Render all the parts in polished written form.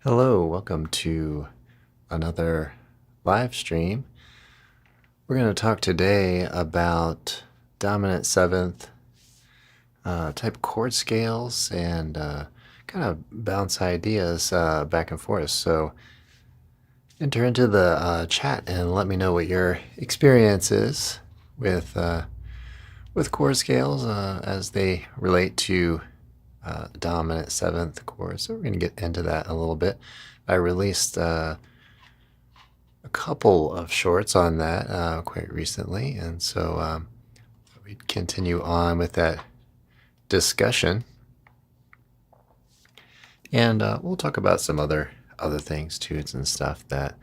Hello, welcome to another live stream. We're going to talk today about dominant seventh type chord scales and kind of bounce ideas back and forth. So enter into the chat and let me know what your experience is with chord scales as they relate to dominant seventh chord. So we're going to get into that a little bit. I released a couple of shorts on that quite recently, and so we continue on with that discussion, and we'll talk about some other things, tunes and stuff that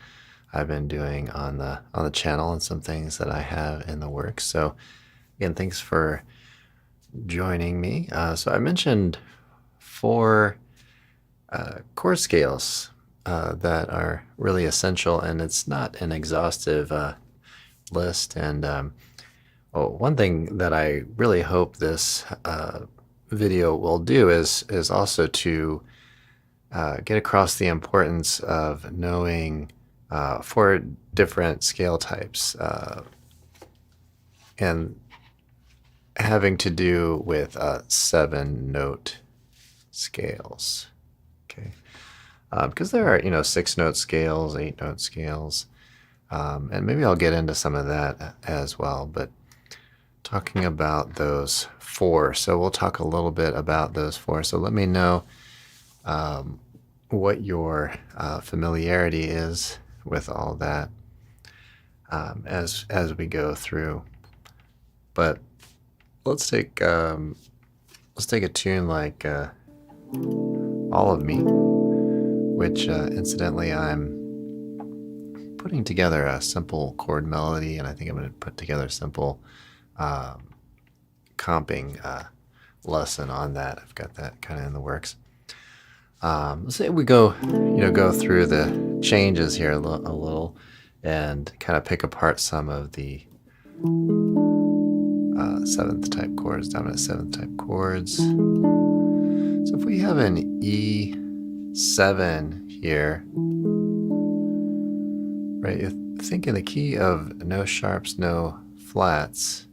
I've been doing on the channel, and some things that I have in the works. So again, thanks for joining me. So I mentioned 4 chord scales that are really essential, and it's not an exhaustive list. And one thing that I really hope this video will do is also to get across the importance of knowing 4 different scale types and having to do with 7-note scales. Okay. Because there are, 6-note scales, 8-note scales, and maybe I'll get into some of that as well, but talking about those 4. So we'll talk a little bit about those 4. So let me know what your familiarity is with all that as we go through. But let's take a tune like All of Me, which incidentally I'm putting together a simple chord melody, and I think I'm going to put together a simple comping lesson on that. I've got that kind of in the works. Let's say we go through the changes here a little and kind of pick apart some of the 7th type chords, dominant 7th type chords. So if we have an E7 here, right, you think in the key of no sharps, no flats,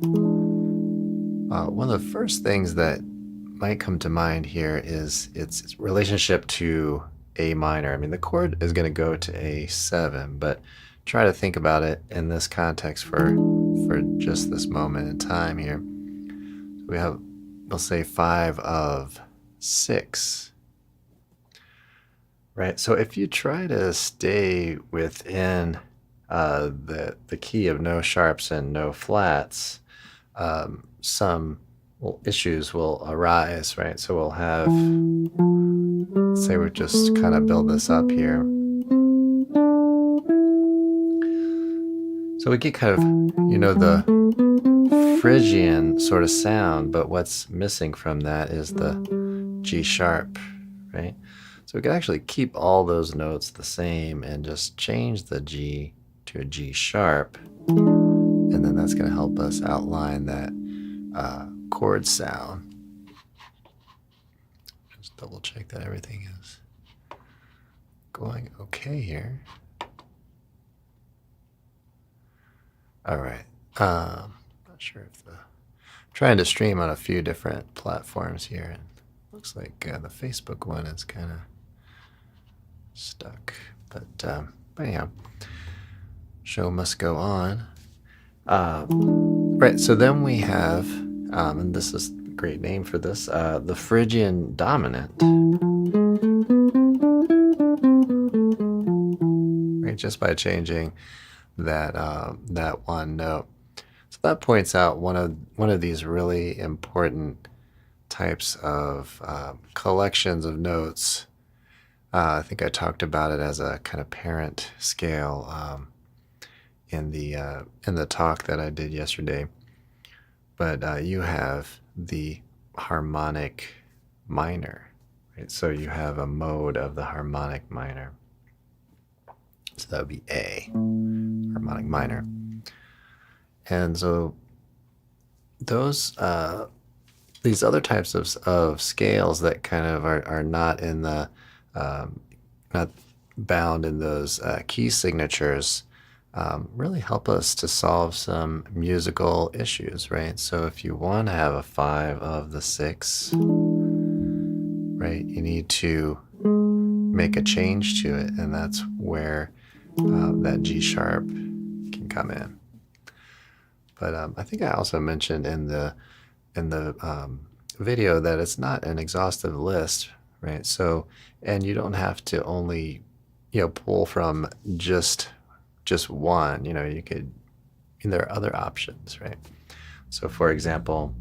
one of the first things that might come to mind here is its relationship to A minor. I mean, the chord is going to go to A7, but try to think about it in this context for just this moment in time here. We have, we'll say 5 of 6. Right, so if you try to stay within the key of no sharps and no flats, some issues will arise, right? So we'll have, say we just kind of build this up here. So we get kind of, the Phrygian sort of sound, but what's missing from that is the G sharp, right? So we can actually keep all those notes the same and just change the G to a G sharp, and then that's going to help us outline that chord sound. Just double check that everything is going okay here. All right. Not sure if trying to stream on a few different platforms here, and looks like the Facebook one is kind of stuck. But anyhow, show must go on. Right. So then we have, and this is a great name for this, the Phrygian dominant. Right, just by changing that that one note. So that points out one of these really important types of collections of notes. I think I talked about it as a kind of parent scale in the talk that I did yesterday. But you have the harmonic minor, right? So you have a mode of the harmonic minor. So that would be A, harmonic minor. And so those these other types of scales that kind of are not in the not bound in those key signatures really help us to solve some musical issues, right? So if you want to have a 5 of the 6, right, you need to make a change to it, and that's where that G sharp can come in. But I think I also mentioned in the video that it's not an exhaustive list, right? So, and you don't have to only, pull from just one. You could, there are other options, right? So, for example,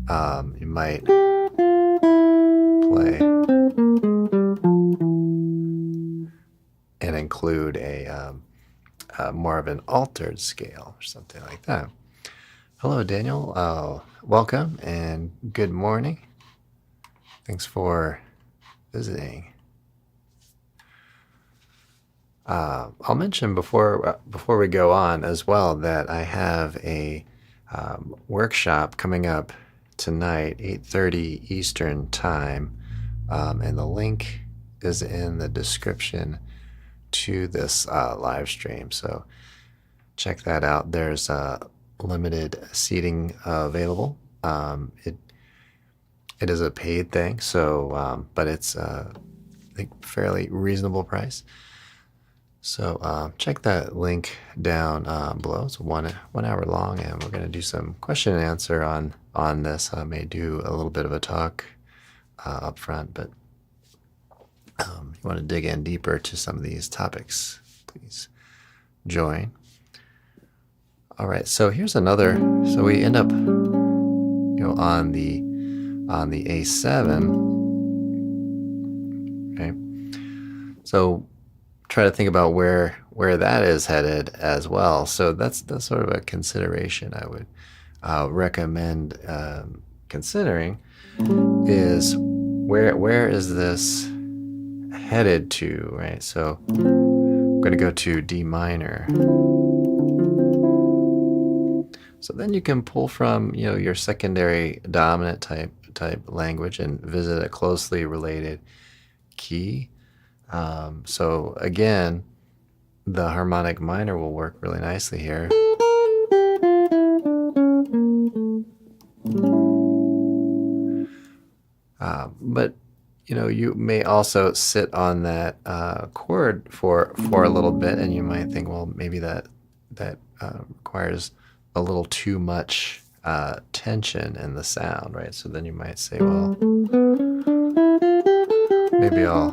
you might play and include a more of an altered scale or something like that. Hello, Daniel. Welcome and good morning. Thanks for visiting. I'll mention before we go on as well that I have a workshop coming up tonight, 8:30 Eastern time, and the link is in the description to this live stream. So check that out. There's limited seating available. It is a paid thing, so but it's I think fairly reasonable price. So check that link down below. It's 1 hour long, and we're going to do some question and answer on this. I may do a little bit of a talk up front, but you want to dig in deeper to some of these topics, please join. All right, so here's another. So we end up, on the A7. Okay, so try to think about where that is headed as well. So that's sort of a consideration I would recommend considering is where is this headed to, right? So I'm going to go to D minor. So then you can pull from your secondary dominant type language and visit a closely related key. So again, the harmonic minor will work really nicely here. But you may also sit on that chord for a little bit, and you might think, well, maybe that requires a little too much tension in the sound, right? So then you might say, well, maybe I'll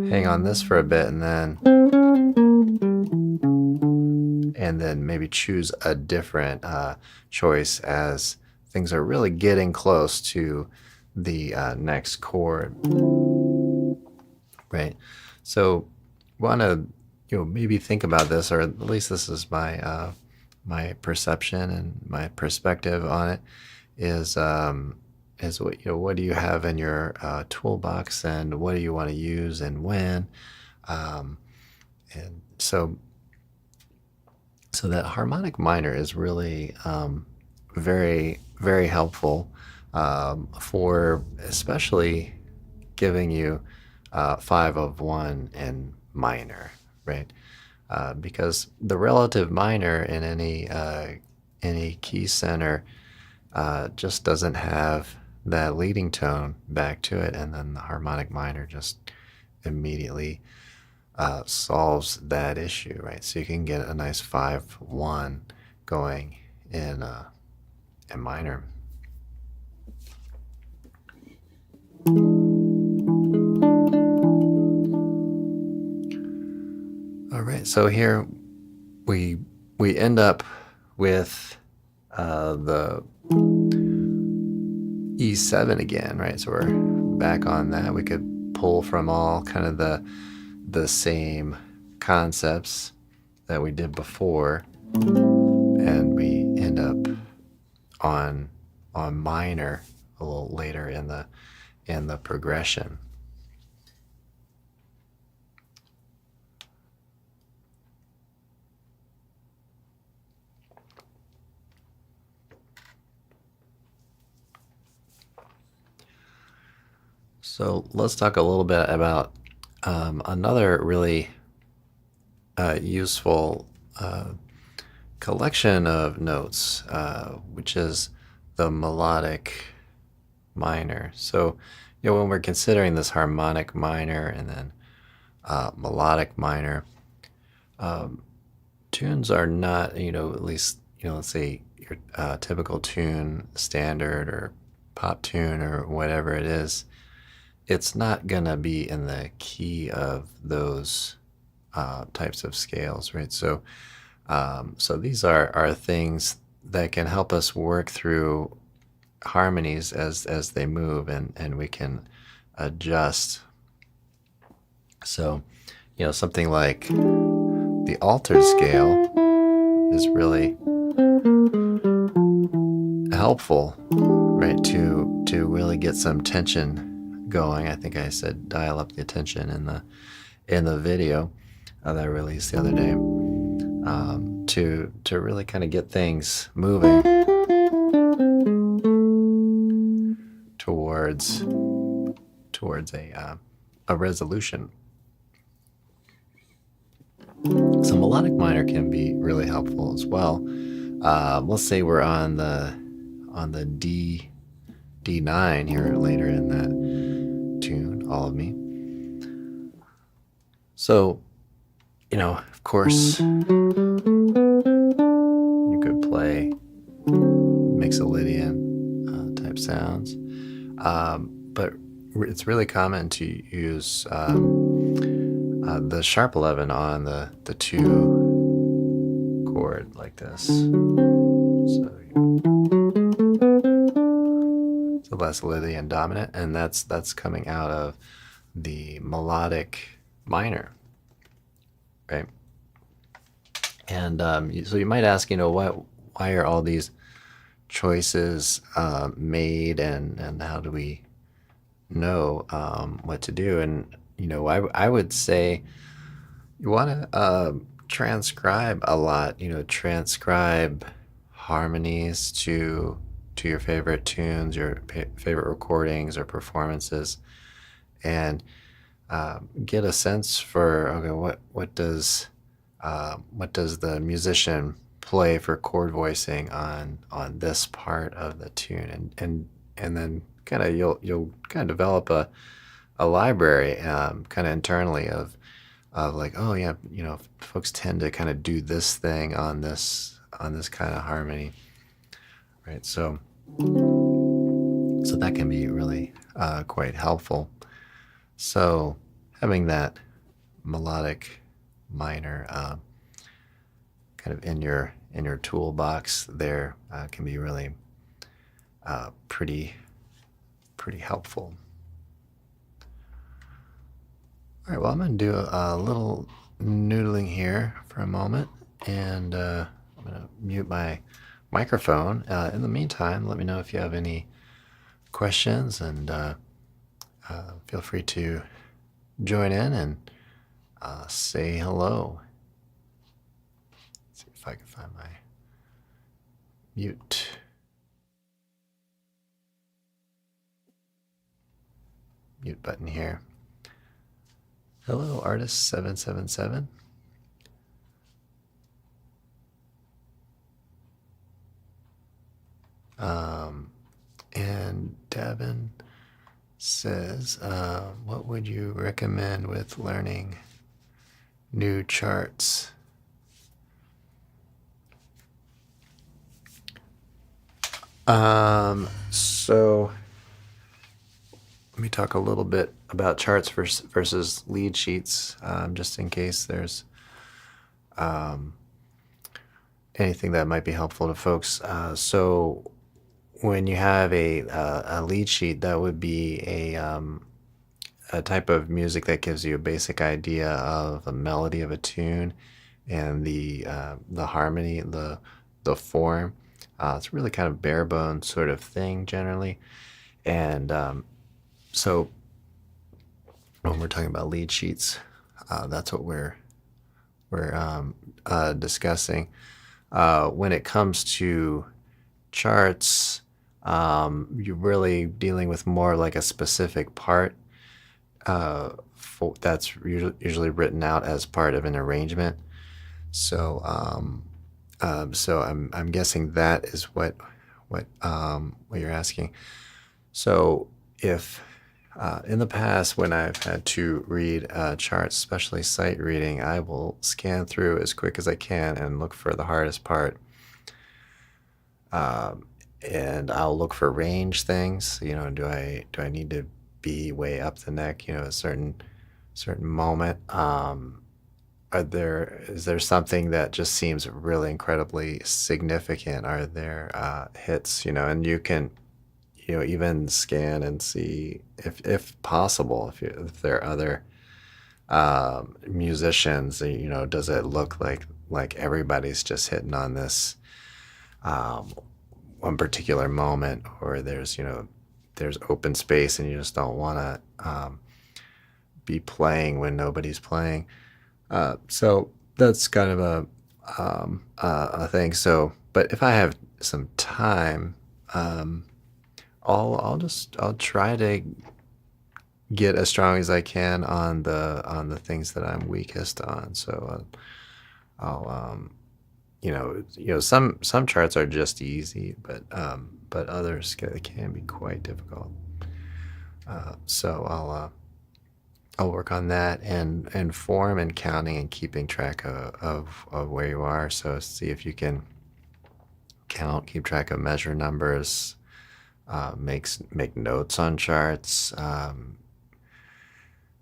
hang on this for a bit and then maybe choose a different choice as things are really getting close to the next chord, right? So want to maybe think about this, or at least this is my my perception and my perspective on it is what do you have in your toolbox, and what do you want to use and when, and so that harmonic minor is really very, very helpful for especially giving you 5 of 1 in minor, right? Because the relative minor in any key center just doesn't have that leading tone back to it, and then the harmonic minor just immediately solves that issue, right? So you can get a nice 5-1 going in minor. All right, so here we end up with the E7 again, right? So we're back on that. We could pull from all kind of the same concepts that we did before, and we end up on minor a little later in the progression. So let's talk a little bit about Another really useful collection of notes, which is the melodic minor. So, when we're considering this harmonic minor and then melodic minor, tunes are not, at least, let's say your typical tune, standard or pop tune or whatever it is, it's not gonna be in the key of those types of scales, right? So, so these are things that can help us work through harmonies as they move, and we can adjust. So, something like the altered scale is really helpful, right? To really get some tension going. I think I said dial up the tension in the video that I released the other day, to really kind of get things moving towards a resolution. So melodic minor can be really helpful as well. Let's say we're on the D9 here later in that tune, All of Me. So, of course, you could play Mixolydian type sounds, but it's really common to use the sharp 11 on the 2 chord like this. So less Lydian dominant, and that's coming out of the melodic minor, right? And so you might ask, why are all these choices made, and how do we know what to do? And I would say you want to transcribe a lot. Transcribe harmonies to your favorite tunes, your favorite recordings or performances, and get a sense for, okay, what does the musician play for chord voicing on this part of the tune, and then kind of you'll kind of develop a library kind of internally of like, oh yeah, folks tend to kind of do this thing on this kind of harmony, right? So that can be really quite helpful. So having that melodic minor kind of in your toolbox there can be really pretty helpful. All right, well, I'm going to do a little noodling here for a moment, and I'm going to mute my microphone. In the meantime, let me know if you have any questions, and feel free to join in and say hello. Let's see if I can find my mute button here. Hello, artist777. And Davin says, what would you recommend with learning new charts? So let me talk a little bit about charts versus lead sheets, just in case there's anything that might be helpful to folks. So when you have a lead sheet, that would be a type of music that gives you a basic idea of the melody of a tune and the harmony, the form. It's really kind of bare bones sort of thing generally, and so when we're talking about lead sheets, that's what we're discussing. When it comes to charts, you're really dealing with more like a specific part that's usually written out as part of an arrangement. So so I'm guessing that is what you're asking. So if in the past, when I've had to read charts, especially sight reading, I will scan through as quick as I can and look for the hardest part. And I'll look for range things. Do I need to be way up the neck? A certain moment. Is there something that just seems really incredibly significant? Are there hits? And you can even scan and see if possible if there are other musicians. Does it look like everybody's just hitting on this one particular moment, or there's open space and you just don't want to be playing when nobody's playing. So that's kind of a thing. So, but if I have some time, I'll try to get as strong as I can on the things that I'm weakest on. So I'll some charts are just easy, but others can be quite difficult. So I'll work on that and form and counting and keeping track of where you are. So see if you can keep track of measure numbers, make notes on charts,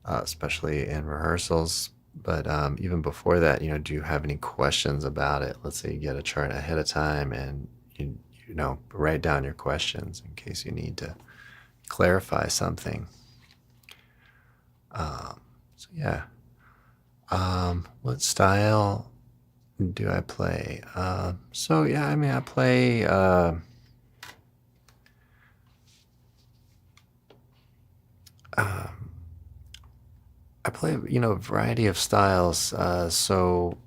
especially in rehearsals. But even before that, do you have any questions about it? Let's say you get a chart ahead of time and you write down your questions in case you need to clarify something. So yeah. What style do I play? So yeah, I play I play a variety of styles. So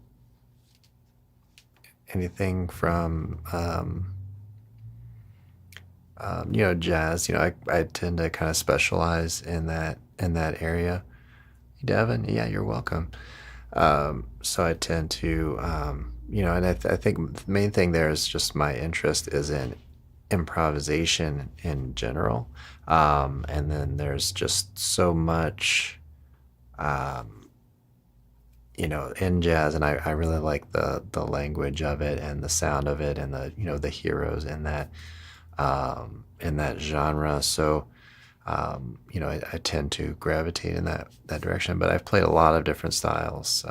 anything from jazz. I tend to kind of specialize in that area. Devin, yeah, you're welcome. So I tend to, and I think the main thing there is just my interest is in improvisation in general. And then there's just so much, in jazz, and I really like the language of it and the sound of it and the heroes in that genre. So, I tend to gravitate in that direction, but I've played a lot of different styles,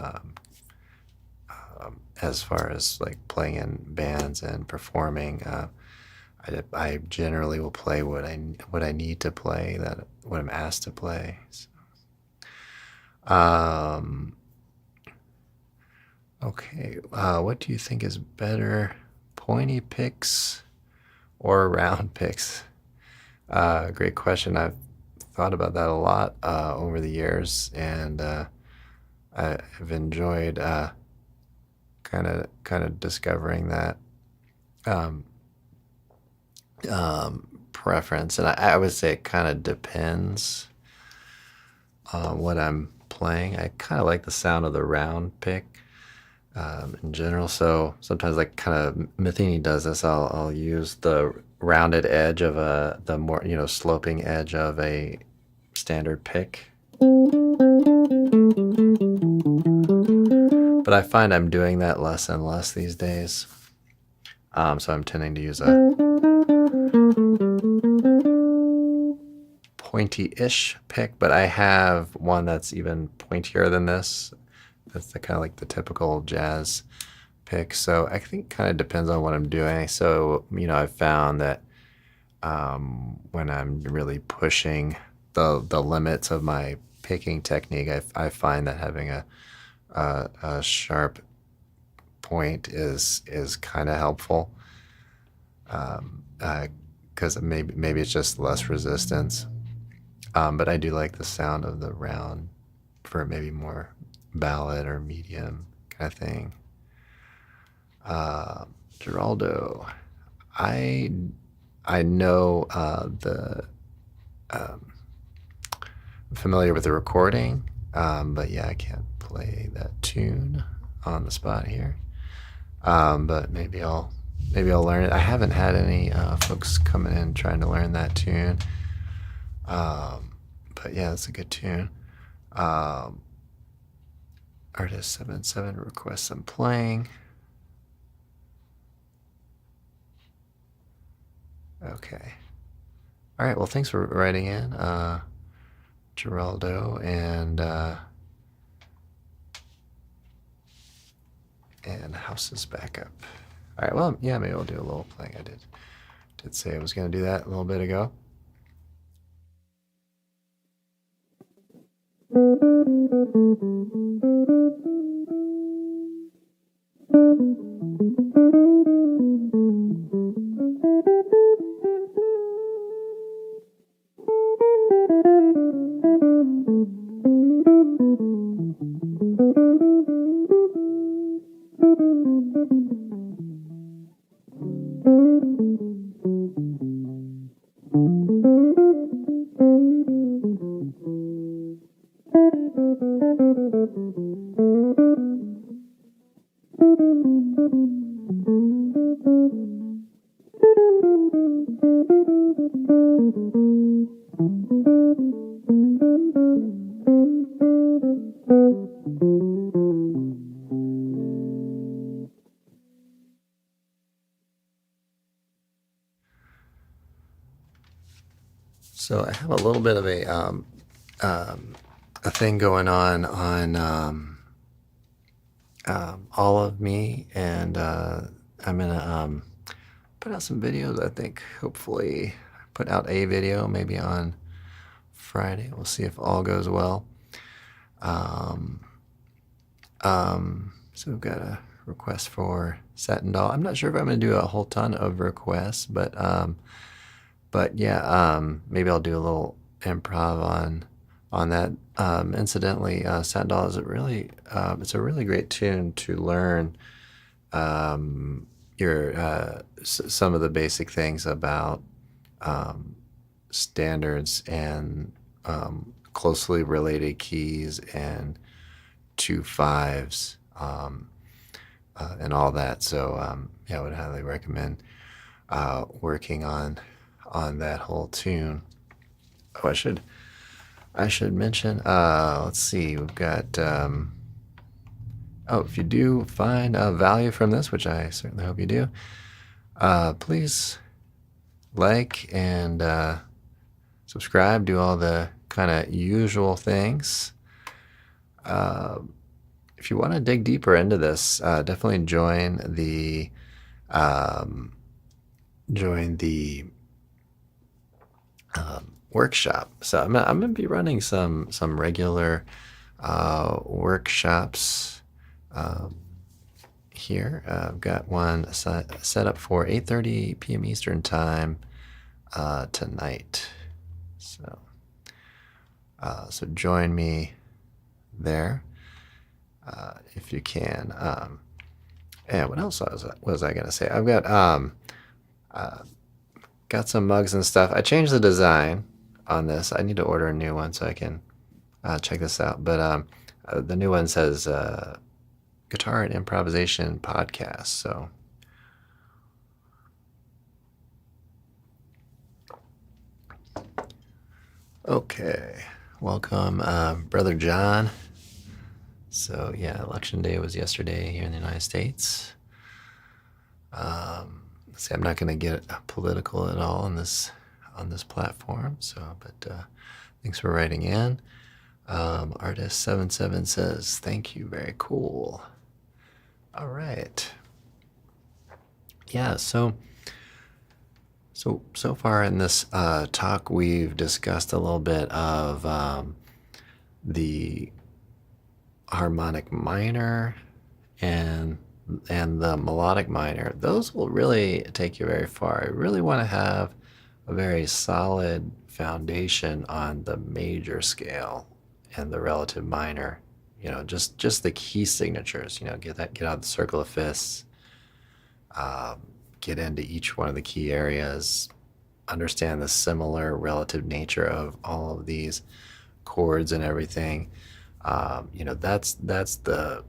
as far as like playing in bands and performing. I generally will play what I need to play, what I'm asked to play. So, okay. What do you think is better, pointy picks or round picks? Great question. I've thought about that a lot over the years, and I've enjoyed kind of discovering that preference. And I would say it kind of depends on what I'm playing. I kind of like the sound of the round pick in general. So sometimes, like kind of Matheny does this. I'll use the rounded edge of the more sloping edge of a standard pick. But I find I'm doing that less and less these days. So I'm tending to use a pointy-ish pick, but I have one that's even pointier than this. That's the kind of like the typical jazz pick. So I think it kind of depends on what I'm doing. So, I've found that when I'm really pushing the limits of my picking technique, I find that having a sharp point is kind of helpful, because maybe it's just less resistance. But I do like the sound of the round for maybe more ballad or medium kind of thing. Geraldo, I know the familiar with the recording, but yeah, I can't play that tune on the spot here. But maybe I'll learn it. I haven't had any folks coming in trying to learn that tune. But yeah, it's a good tune. Artist 77 requests some playing. Okay. All right. Well, thanks for writing in, Geraldo, and House is back up. All right. Well, yeah, maybe I'll do a little playing. I did say I was going to do that a little bit ago. So I have a little bit of a thing going on all of me, and I'm gonna put out some videos. I think hopefully put out a video maybe on Friday. We'll see if all goes well. So we've got a request for Satin Doll. I'm not sure if I'm going to do a whole ton of requests, but yeah, maybe I'll do a little improv on that. Incidentally, Satin Doll is it's a really great tune to learn some of the basic things about standards and closely related keys and 2/5s and all that. So yeah, I would highly recommend working on that whole tune. Oh, I should mention. Let's see. We've got. If you do find value from this, which I certainly hope you do, please like and subscribe. Do all the kind of usual things. If you want to dig deeper into this, definitely join the workshop. So I'm gonna be running some regular workshops here. I've got one set up for 8:30 p.m. Eastern time tonight. So join me there if you can. And what else was I gonna say? I've got some mugs and stuff. I changed the design on this. I need to order a new one so I can check this out. But the new one says Guitar and Improvisation Podcast. So okay, welcome, Brother John. So yeah, Election Day was yesterday here in the United States. See, I'm not going to get political at all on this platform. So, but thanks for writing in. Artist 77 says, "Thank you, very cool." All right. Yeah. So far in this talk, we've discussed a little bit of the harmonic minor and the melodic minor. Those will really take you very far. You really want to have a very solid foundation on the major scale and the relative minor. Just the key signatures. Get out of the circle of fifths. Get into each one of the key areas. Understand the similar relative nature of all of these chords and everything. That's the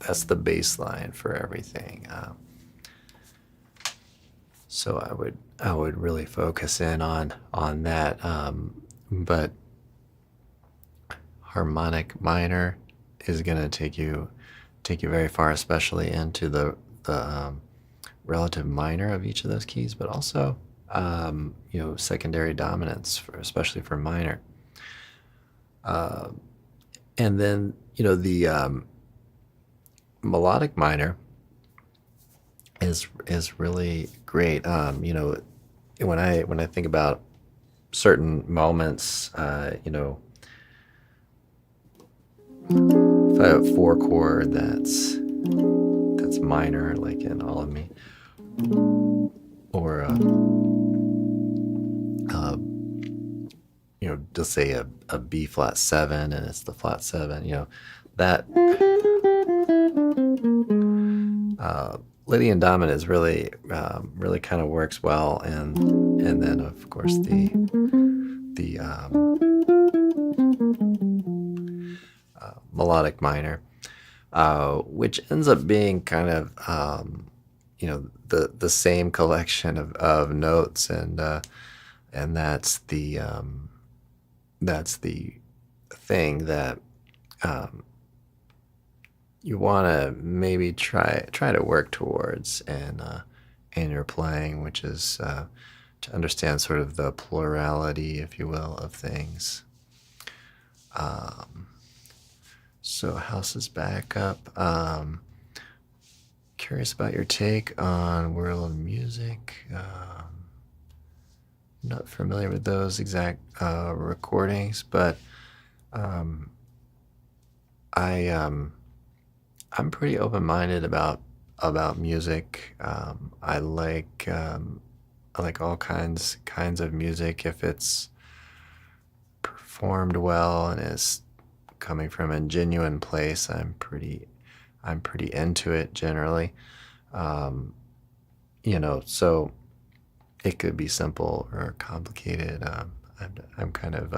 baseline for everything. So I would really focus in on that. But harmonic minor is going to take you very far, especially into the relative minor of each of those keys, but also secondary dominants, especially for minor. And then the melodic minor is really great. When I think about certain moments, if I have a 4 chord that's minor, like in All of Me, or just say a B flat 7 and it's the flat 7, that Lydian dominant is really kind of works well, and then of course the melodic minor, which ends up being kind of the same collection of notes, and that's the thing that you want to maybe try to work towards in your playing, which is to understand sort of the plurality, if you will, of things. So house is back up. Curious about your take on world music. Not familiar with those exact recordings, but I'm pretty open-minded about music. I like all kinds of music if it's performed well and is coming from a genuine place. I'm pretty into it generally. So it could be simple or complicated. I'm kind of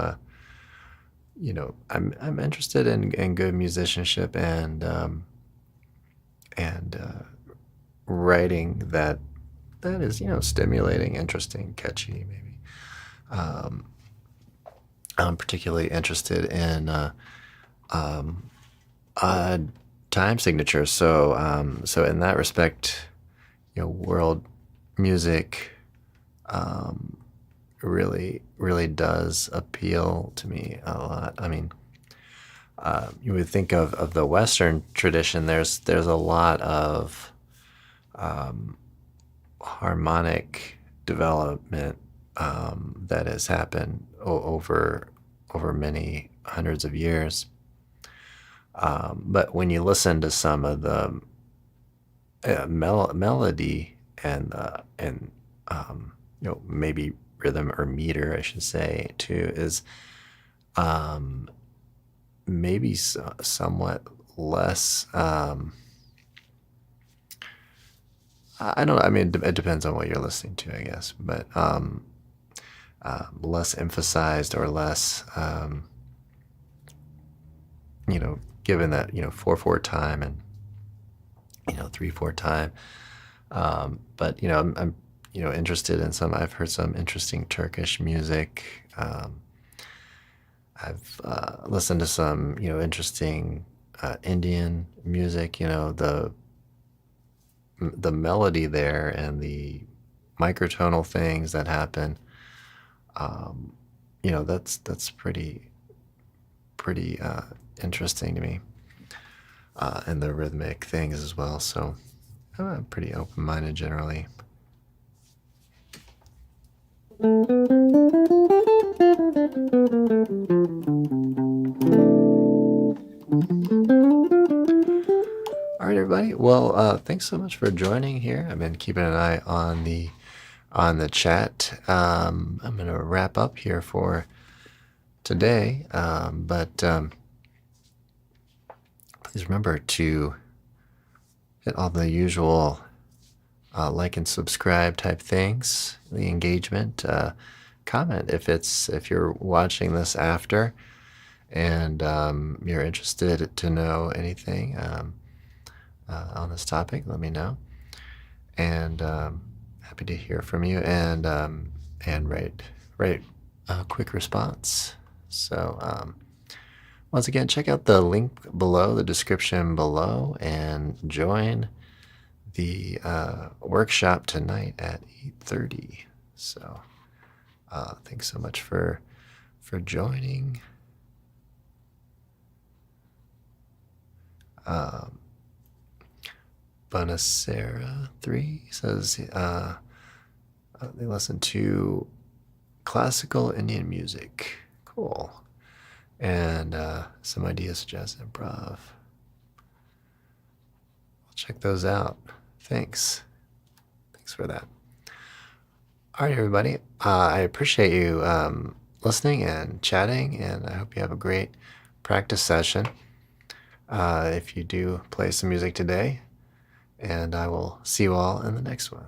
I'm interested in good musicianship and writing that is stimulating, interesting, catchy, maybe. I'm particularly interested in odd time signatures. So in that respect, world music really does appeal to me a lot. I mean, you would think of the Western tradition. There's a lot of harmonic development that has happened over many hundreds of years. But when you listen to some of the melody and maybe rhythm or meter, I should say, too, is maybe somewhat less. I don't know. I mean, it depends on what you're listening to, I guess, but less emphasized or less, given that 4/4 time and 3/4 time. But I'm interested in some. I've heard some interesting Turkish music. I've listened to some interesting Indian music. The melody there and the microtonal things that happen. That's pretty interesting to me, and the rhythmic things as well. So I'm pretty open-minded generally. All right, everybody. Well, thanks so much for joining here. I've been keeping an eye on the chat. I'm going to wrap up here for today, but please remember to hit all the usual like and subscribe type things, the engagement, comment if you're watching this after. and you're interested to know anything on this topic, let me know. And happy to hear from you, and write a quick response. So once again, check out the link below, the description below, and join the workshop tonight at 8:30. So thanks so much for joining. Bonacera 3 says they listen to classical Indian music. Cool. And some ideas suggest improv. I'll check those out. Thanks for that. All right, everybody. I appreciate you listening and chatting, and I hope you have a great practice session. If you do play some music today, and I will see you all in the next one.